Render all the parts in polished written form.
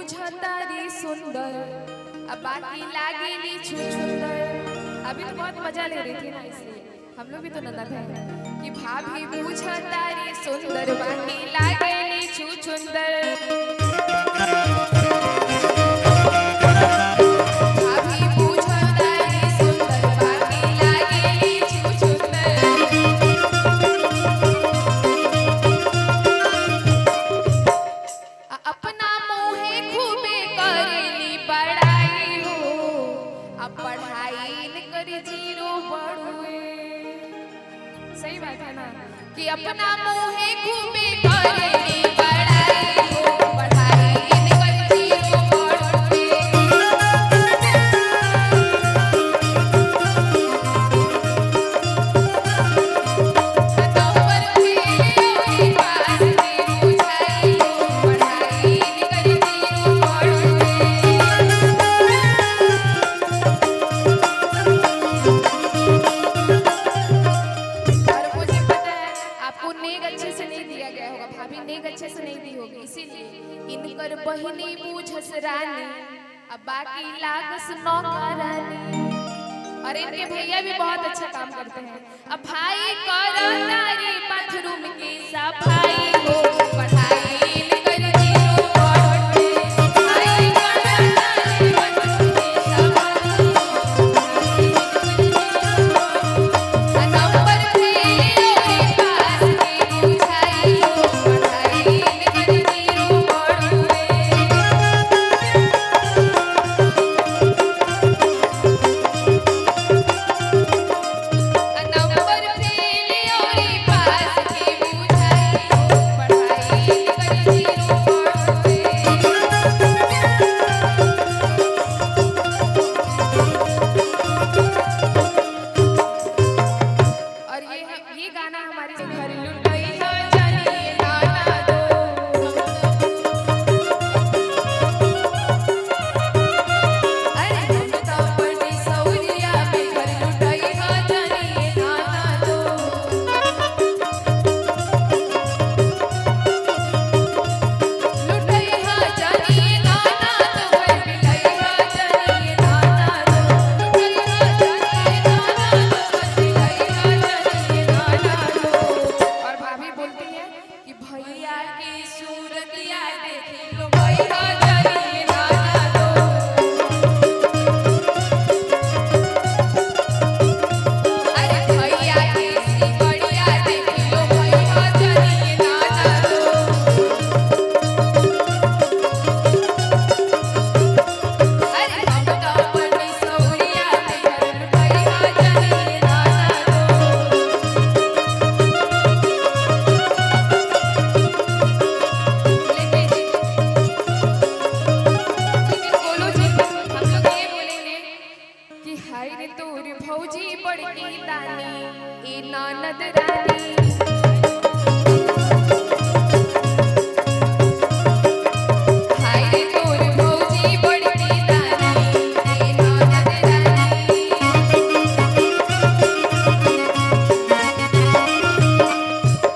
बूझा तारी सुंदर अब बाकी लागेली छुछुंदर। अभी तो बहुत मजा ले रही थी ना, इसलिए हम लोग भी तो ननद हैं कि भाभी बूझा तारी सुंदर बाकी लागेली छुछुंदर। सही बात है ना कि अपना मुँहे घूमे करेली बड़ाई हो, बढ़ाई निकल जीरो बढ़े। नंबर के पास में बुझाई हो, बढ़ाई निकल जीरो बढ़े। अच्छे से नहीं दिया गया होगा, भाभी नेग अच्छे से नहीं दी होगी, इसीलिए इनकर बहिनी बूझस रानी अब बाकी लागस नौकरानी। और इनके भैया भी बहुत अच्छा काम करते हैं। अब भाई करो तारी बाथरूम की सफाई हो, बढ़ाई निकल जीरो बढ़े। भाई करो तारी बाथरूम की सफाई हो, नंबर के पास में बुझाई हो, बढ़ाई निकल जीरो बढ़े। नंबर फेल और पास के बुझाई हो, बढ़ाई निकल जीरो बढ़े। और ये गाना हमारे घर लुटाई हो जानिए नाना दो। अरे हम तो बड़ी सौरिया में घर लुटाई हो जानिए नाना दो। लुटाई हो जानिए नाना दो, घर बिलाई हो जानिए नाना दो। लुटाई हो जानिए नाना दो, घर बिलाई हो जानिए नाना दो। और भाभी बोलती है कि भैया की सूरतिया देख लो, भैया जानिए नाना दो। अरे भैया की सिकड़िया देख लो, भैया जानिए नाना दो। अरे हम तो बड़ी सौरिया में घर भैया जानिए नाना दो। लेकिन बोलो जी, हम लोग ये बोलेंगे कि हाय रे तोर भौजी बड़की दानी ए ननद रानी। हाय रे तोर भौजी बड़की दानी ए ननद रानी।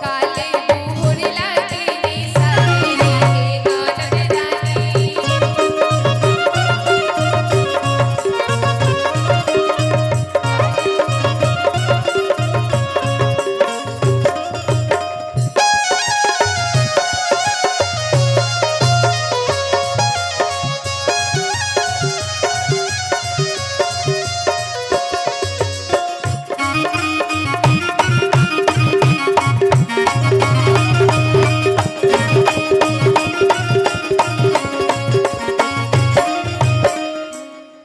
काले मोहर लागे निशानी ए ननद रानी।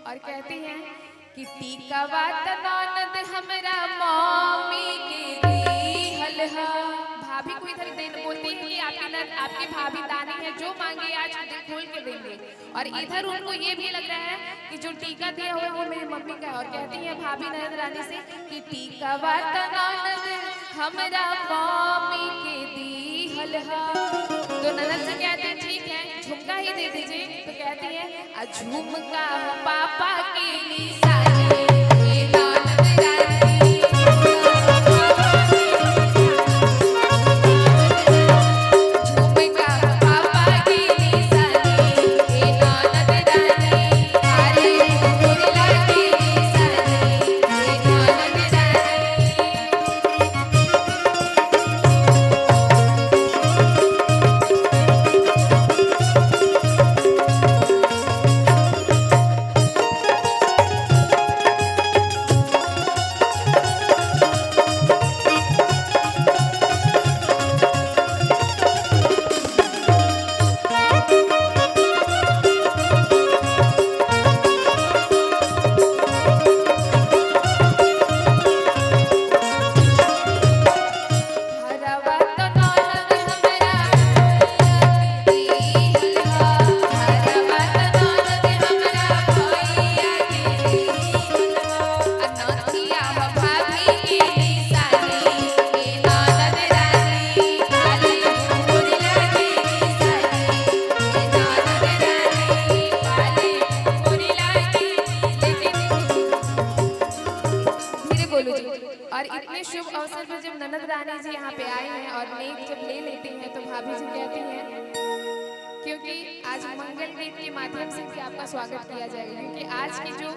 और कहती हैं कि टीकावा तनानद हमरा मम्मी के दीहल हा। भाभी को इधर बोलती है कि आपकी भाभी दानी है, जो मांगे आज दिल खोल के देंगे। और इधर उनको ये भी लग रहा है कि जो टीका दिया हुआ है वो मेरी मम्मी का है। और कहती है भाभी ननद रानी से कि टीकावा तनानद हमरा मम्मी के दीहल हा। तो ननद से कहते हैं ठीक है झुमका ही दे दीजिए। तो कहती है झुमका पापा के निशानी ए ननद रानी। झुमका पापा के निशानी ए इतने शुभ अवसर पर जब ननद रानी जी यहाँ पे आए हैं और नेक जब ले लेती हैं तो भाभी जी कहती हैं क्योंकि आज मंगल गीत के माध्यम से भी आपका स्वागत किया जाएगा, क्योंकि आज की जो